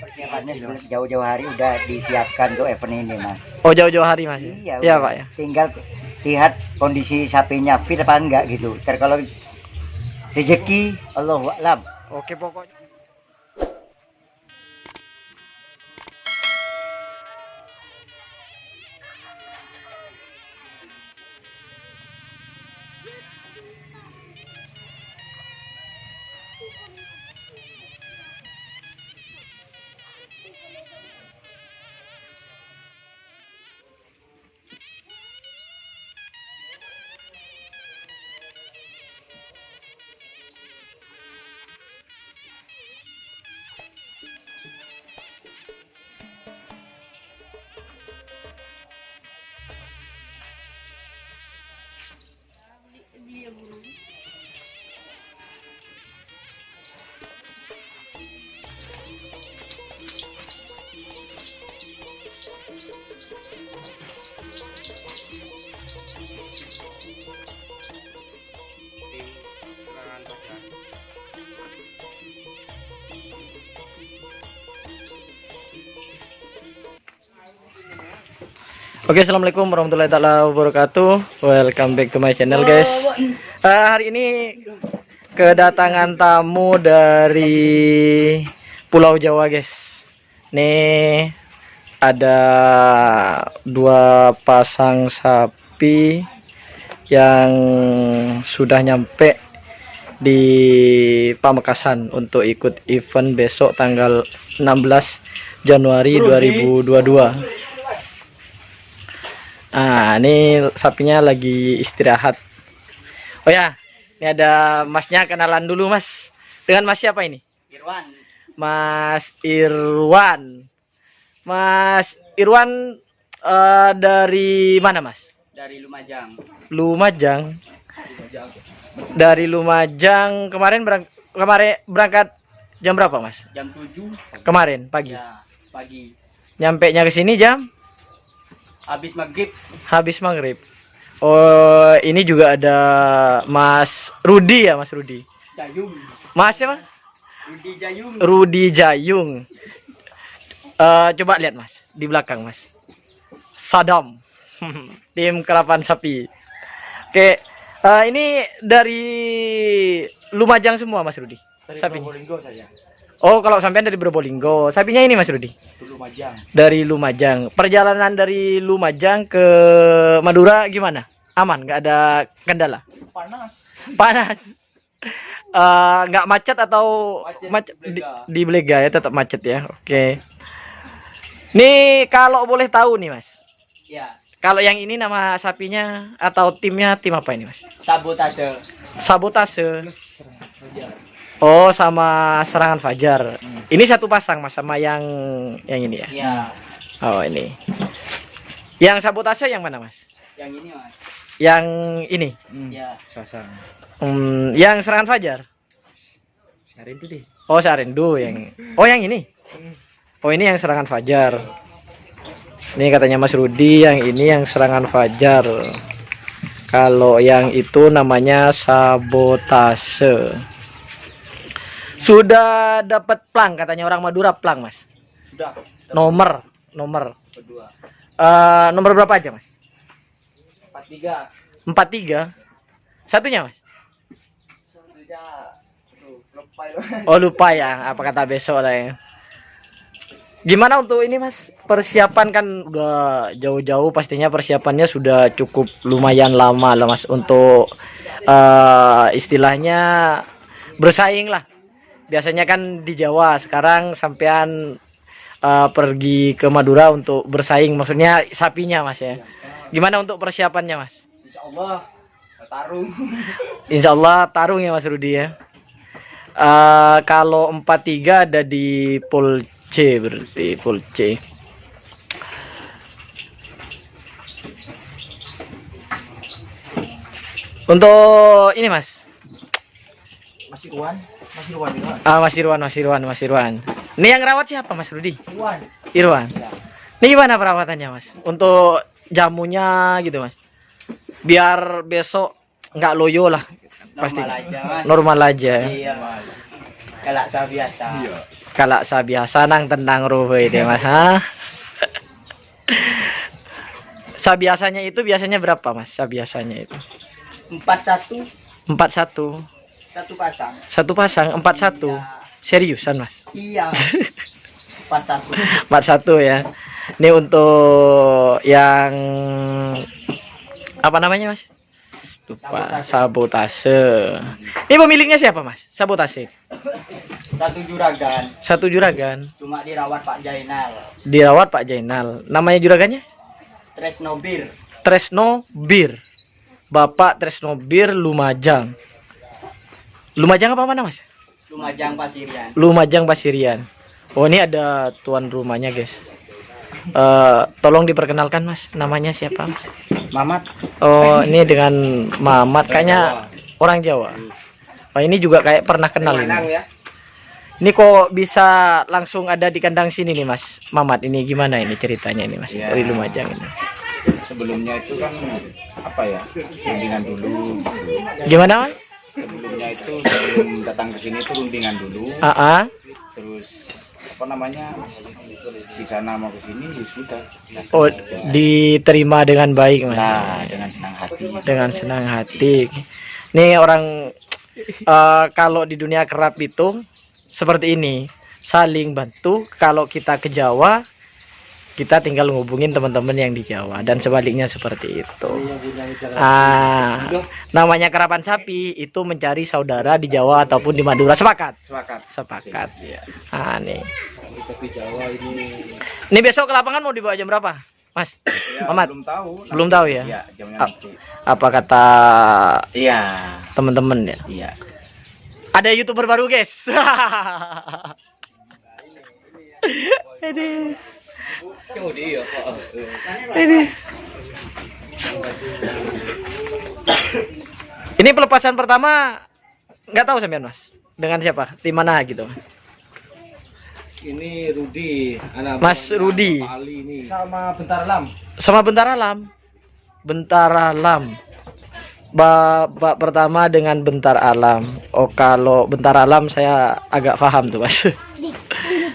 Persiapannya jauh-jauh hari udah disiapkan tuh event ini, Mas. Oh, jauh-jauh hari, Mas. Iya, Iya, udah. Pak ya. Tinggal lihat kondisi sapinya fit apa enggak gitu. Ntar kalau rezeki Allahu a'lam. Oke, pokoknya. Oke, assalamualaikum warahmatullahi taala wabarakatuh. Welcome back to my channel, guys. Hari ini kedatangan tamu dari Pulau Jawa, guys. Nih ada dua pasang sapi yang sudah nyampe di Pamekasan untuk ikut event besok tanggal 16 Januari 2022. Nah, ini sapinya lagi istirahat. Oh ya, ini ada masnya, kenalan dulu, Mas. Dengan Mas siapa ini? Irwan. Mas Irwan. Mas Irwan dari mana, Mas? Dari Lumajang. Lumajang. Dari Lumajang. Kemarin berangkat jam berapa, Mas? Jam 7 Kemarin pagi. ya, pagi. Nyampe nya ke sini jam Habis maghrib. habis maghrib. Oh, ini juga ada Mas Rudi ya, Mas Rudi. Jayung. Mas siapa? Rudi Jayung. Rudi Jayung. Coba lihat, Mas, di belakang, Mas. Sadam. Tim kerapan sapi. Oke, ini dari Lumajang semua, Mas Rudi. Dari Sapinya. Probolinggo saja. Oh, kalau sampean dari Probolinggo. Sapinya ini, Mas Rudi. Lumajang. Dari Lumajang. Perjalanan dari Lumajang ke Madura gimana? Aman, nggak ada kendala? Panas. Panas. Nggak macet atau macet di Blega ya, tetap macet ya. Oke. Nih kalau boleh tahu nih, Mas. Ya, Kalau yang ini nama sapinya atau timnya tim apa ini, Mas? sabotase. Sabotase. Oh, sama serangan fajar. Ini satu pasang, Mas, sama yang ini ya. Ya, Oh, ini. Yang sabotase yang mana, Mas? yang ini, Mas. Yang ini. Ya, Sasang. Yang serangan fajar. Sarindu deh. Oh, Sarindu yang. Oh, yang ini. Oh, ini yang serangan fajar. Ini katanya Mas Rudi, yang ini yang serangan fajar. Kalau yang itu namanya sabotase. Sudah dapat plang katanya orang Madura, plang, Mas. sudah. Nomor Kedua. nomor berapa aja, Mas? 43. 43. Satunya, Mas. Sebenarnya lupa ya. Oh, lupa ya, apa kata besok lah ya. Gimana untuk ini, Mas? Persiapan kan udah jauh-jauh, pastinya persiapannya sudah cukup lumayan lama lah, Mas, untuk istilahnya bersaing lah. Biasanya kan di Jawa, sekarang sampean pergi ke Madura untuk bersaing, maksudnya sapinya, Mas ya. Gimana untuk persiapannya, Mas? Insyaallah tarung. Insyaallah tarung ya, Mas Rudi ya. Kalau 43 ada di Pool C, berarti Pool C. Untuk ini, Mas. Mas Irwan juga. Mas Irwan. Ini yang rawat siapa, Mas Rudi? Irwan. Irwan. Ya. Ini gimana perawatannya, Mas? Untuk jamunya gitu, Mas. Biar besok nggak loyo lah. Pasti Normal aja, Mas. normal aja. Iya, Mas. Galak biasa. Iya. Kalau sabiasa nang tendang ruhe deh mas. Hah? Sabiasanya itu biasanya berapa mas? Sabiasanya itu 41 41. satu pasang. Satu pasang 41. Seriusan mas? Iya. 41. 41 ya. Ini untuk yang apa namanya mas? Lupa. Sabotase. Ini pemiliknya siapa mas? Sabotase. Satu juragan. Satu juragan. Cuma dirawat Pak Jainal. Dirawat Pak Jainal. Namanya juragannya? Tresno Bir. Tresno Bir. Bapak Tresno Bir Lumajang. Lumajang apa mana mas? Lumajang Pasirian. Lumajang Pasirian. Oh ini ada tuan rumahnya guys. Tolong diperkenalkan mas. Namanya siapa mas? Mamat. Oh ini dengan Mamat kayaknya orang Jawa. Oh ini juga kayak pernah kenal ini. Ini kok bisa langsung ada di kandang sini nih mas Mamat. Ini gimana ini ceritanya ini mas? Ya. Dari Lumajang ini. Sebelumnya itu kan apa ya, rundingan dulu. Gimana mas? Sebelumnya itu sebelum datang ke sini itu rundingan dulu. Terus apa namanya, di sana mau ke sini ya sudah. Oh diterima dengan baik mas. Nah, dengan senang hati. Dengan senang hati. Nih orang kalau di dunia kerap itu seperti ini, saling bantu. Kalau kita ke Jawa, kita tinggal ngubungin teman-teman yang di Jawa dan sebaliknya seperti itu. Namanya kerapan sapi itu mencari saudara di Jawa ataupun di Madura. Sepakat? Sepakat. Ya. Nih. Ini besok ke lapangan mau dibawa jam berapa, Mas? Ya, Mamat? belum tahu. Belum tahu ya? Iya, jamnya nanti. Apa kata Iya. teman-teman ya? Iya. Ada YouTuber baru, guys. Ini. Ini pelepasan pertama nggak tahu sampean mas dengan siapa di mana gitu. Ini Rudi, anak Mas Rudi Pak Ali ini. Sama Bentar Alam. sama Bentara Alam. Babak pertama dengan Bentar Alam. Oh kalau Bentar Alam saya agak paham tuh mas.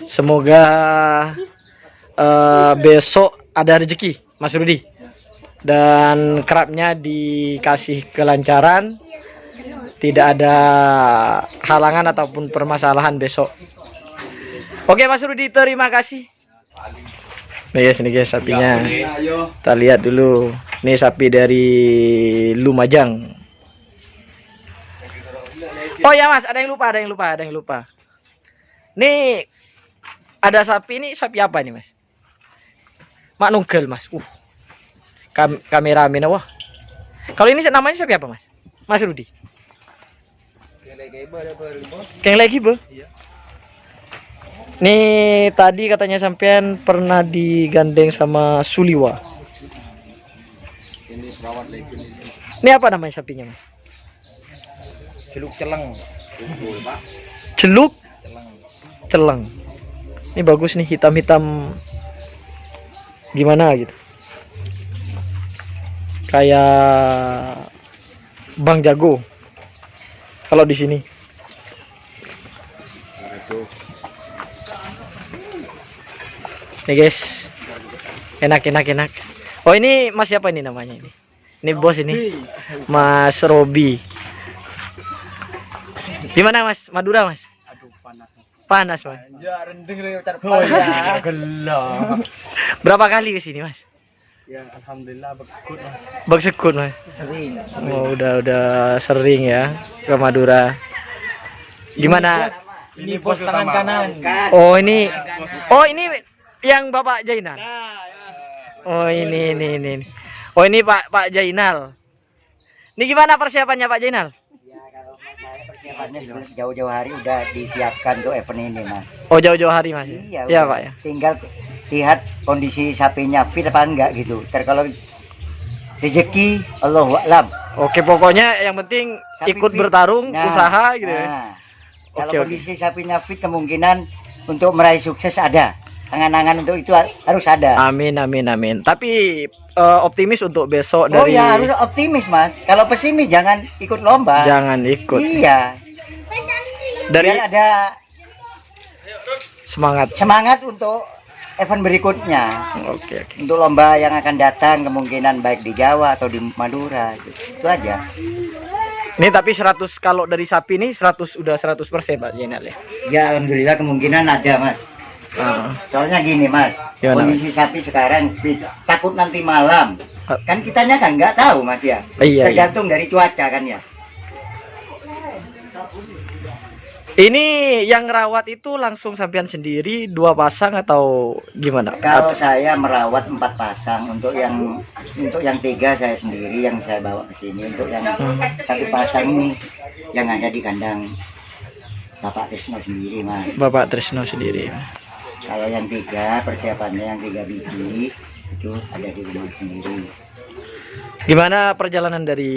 Semoga besok ada rezeki Mas Rudi dan kerapnya dikasih kelancaran, tidak ada halangan ataupun permasalahan besok. Oke Mas Rudi, terima kasih. Nah guys, ini guys sapinya. Kita lihat dulu. Ini sapi dari Lumajang. Oh ya Mas, ada yang lupa. Nih ada sapi, ini sapi apa nih Mas? Mak nunggal Mas. Kameramen wah. Kalau ini namanya sapi apa Mas? Mas Rudi. Keng lagi be. Nih tadi katanya sampean pernah digandeng sama Suliwa. Ini apa namanya sapinya Mas? Celuk celeng. Celuk celeng. Ini bagus nih, hitam-hitam gimana gitu. Kayak Bang Jago. Kalau di sini. Nih guys. Enak. Oh ini Mas siapa ini namanya ini? Ini bos ini. Mas Robi. Gimana Mas? Madura Mas? Aduh panas. Panas Mas. Oh ya, gelap. Berapa kali ke sini Mas? Ya alhamdulillah bersyukur Mas. Bersyukur Mas. Sering. Oh udah sering ya ke Madura. Gimana? Ini bos tangan kanan. Oh ini yang Bapak Jainal. Oh ini. Oh ini Pak Jainal. Ini gimana persiapannya Pak Jainal? Ya kalau saya persiapannya jauh-jauh hari udah disiapkan tuh event ini Mas. Oh jauh-jauh hari Mas. Iya Ya udah. Pak ya. Tinggal lihat kondisi sapinya fit apa enggak gitu. Ntar kalau rezeki Allahu a'lam. Oke pokoknya yang penting Sapi ikut fit. bertarung, Nah, usaha gitu ya. Nah, kalau Oke. kondisi sapinya fit kemungkinan untuk meraih sukses ada. Angan-angan untuk itu harus ada. Amin. Tapi optimis untuk besok Oh dari ya harus optimis Mas. Kalau pesimis jangan ikut lomba. jangan ikut. Iya. Dari Biar ada semangat untuk event berikutnya. Oke. Untuk lomba yang akan datang kemungkinan baik di Jawa atau di Madura gitu. Itu aja. Ini tapi 100 kalau dari sapi ini 100 udah 100% Pak Zainal ya. Ya alhamdulillah kemungkinan ada Mas. Soalnya gini Mas, Gimana, kondisi sapi sekarang fit. Takut nanti malam. Kan kitanya kan nggak tahu Mas ya. Iya. Tergantung dari cuaca kan ya. Ini yang ngerawat itu langsung sampean sendiri 2 pasang atau gimana? Kalau saya merawat 4 pasang, untuk yang 3 saya sendiri yang saya bawa ke sini. Untuk yang 1 pasang ini yang ada di kandang Bapak Trisno sendiri Mas. Bapak Trisno sendiri. Kalau yang 3 persiapannya yang 3 biji itu ada di rumah sendiri. Gimana perjalanan dari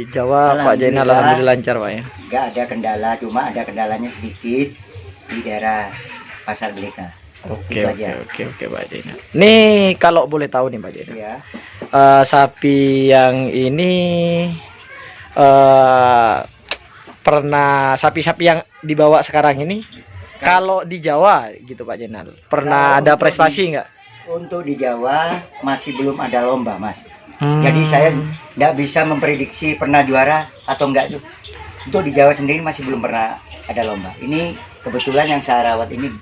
Jawa Pak Zainal? Alhamdulillah lancar Pak ya. Nggak ada kendala, cuma ada kendalanya sedikit di daerah Pasar Beleka. Oke Pak Zainal. Nih kalau boleh tahu nih Pak Zainal. Ya. Sapi yang ini pernah sapi-sapi yang dibawa sekarang ini kalau di Jawa gitu Pak Zainal pernah ada prestasi nggak? Untuk di Jawa masih belum ada lomba Mas. Jadi saya nggak bisa memprediksi pernah juara atau enggak. Untuk di Jawa sendiri masih belum pernah ada lomba. Ini kebetulan yang saya rawat ini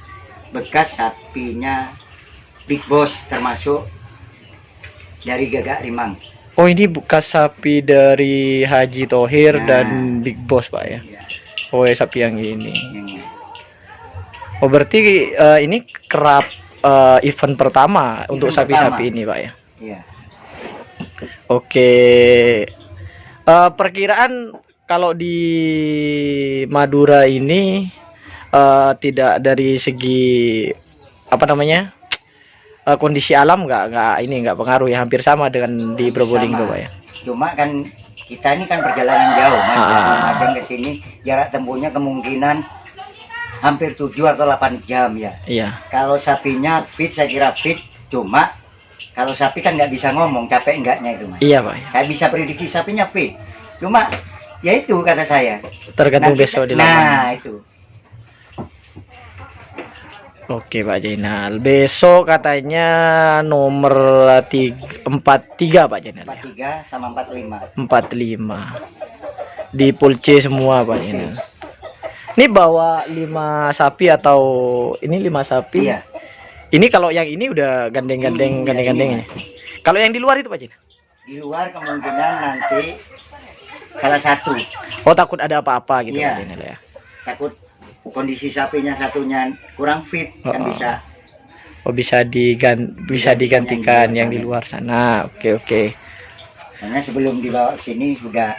bekas sapinya Big Boss, termasuk dari Gagak Rimang. Oh ini bekas sapi dari Haji Thohir dan Big Boss Pak ya. Oh ya, sapi yang ini. Oh berarti ini kerap event pertama untuk sapi-sapi ini Pak ya. Iya. Oke, perkiraan kalau di Madura ini tidak dari segi apa namanya kondisi alam nggak pengaruh ya, hampir sama dengan di Probolinggo Pak ya. Cuma kan kita ini kan perjalanan jauh Mas, Lumajang ke sini jarak tempuhnya kemungkinan hampir 7 atau 8 jam ya. Iya. Kalau sapinya fit saya kira fit, cuma kalau sapi kan nggak bisa ngomong capek enggaknya itu Mas. Iya Pak. Saya bisa prediksi sapinya fit. Cuma ya itu kata saya. Tergantung besok di lapangan. Nah itu. Oke Pak Zainal. Besok katanya nomor 43 Pak Zainal. 43 sama 45. 45. Di pool C semua Pak Zainal. Ini bawa 5 sapi atau ini 5 sapi? Iya. Ini kalau yang ini udah gandeng-gandeng ini. Kalau yang di luar itu Pak Zainal? Di luar kemungkinan nanti salah satu. Oh takut ada apa-apa gitu Iya. Pak Zainal ya. Takut kondisi sapinya satunya kurang fit kan bisa. Oh bisa digantikan yang di luar sana. Oke. Karena sebelum dibawa ke sini udah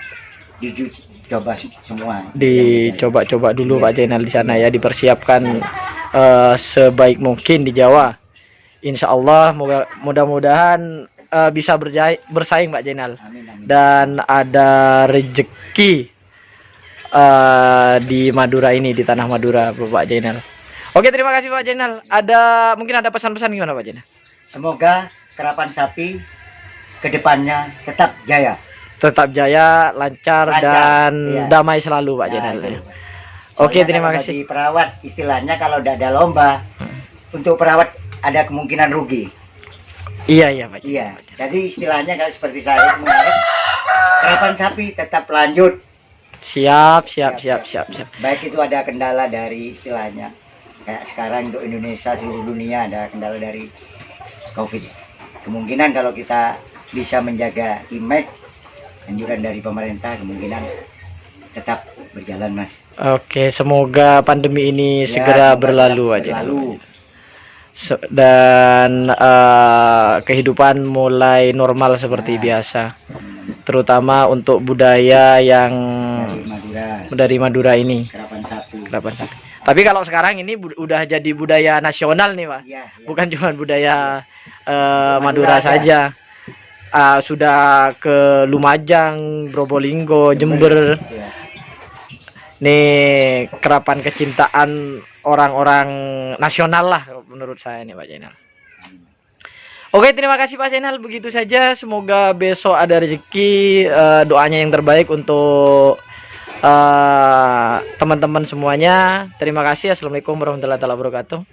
dicoba semua. Dicoba-coba dulu Pak Zainal di sana ya, dipersiapkan sebaik mungkin di Jawa. Insya Allah mudah-mudahan bisa bersaing Pak Zainal. Amin. Dan ada rezeki di Madura ini, di tanah Madura Pak Zainal. Oke, terima kasih Pak Zainal. Mungkin ada pesan-pesan gimana Pak Zainal? Semoga kerapan sapi kedepannya tetap jaya. Tetap jaya, lancar dan iya. damai selalu Pak Zainal. Itu. Oke, Soalnya terima kalau kasih. bagi perawat istilahnya kalau udah ada lomba, untuk perawat ada kemungkinan rugi. Iya Pak. Iya. Jadi istilahnya kalau seperti saya mengharap kerapan sapi tetap lanjut. Siap. Baik itu ada kendala dari istilahnya kayak sekarang untuk Indonesia, seluruh dunia ada kendala dari COVID. Kemungkinan kalau kita bisa menjaga image anjuran dari pemerintah, kemungkinan tetap berjalan Mas. Oke, semoga pandemi ini segera berlalu aja. Dan kehidupan mulai normal seperti biasa. Terutama untuk budaya yang dari Madura ini. Kerapan sapi. Tapi kalau sekarang ini udah jadi budaya nasional nih Pak. Ya. Bukan cuma budaya Madura saja. Sudah ke Lumajang, Probolinggo, Jember. Ya. Nih kerapan kecintaan orang-orang nasional lah menurut saya nih Pak Zainal. Oke, terima kasih Pak Zainal, begitu saja. Semoga besok ada rezeki, doanya yang terbaik untuk teman-teman semuanya. Terima kasih. Assalamualaikum warahmatullahi wabarakatuh.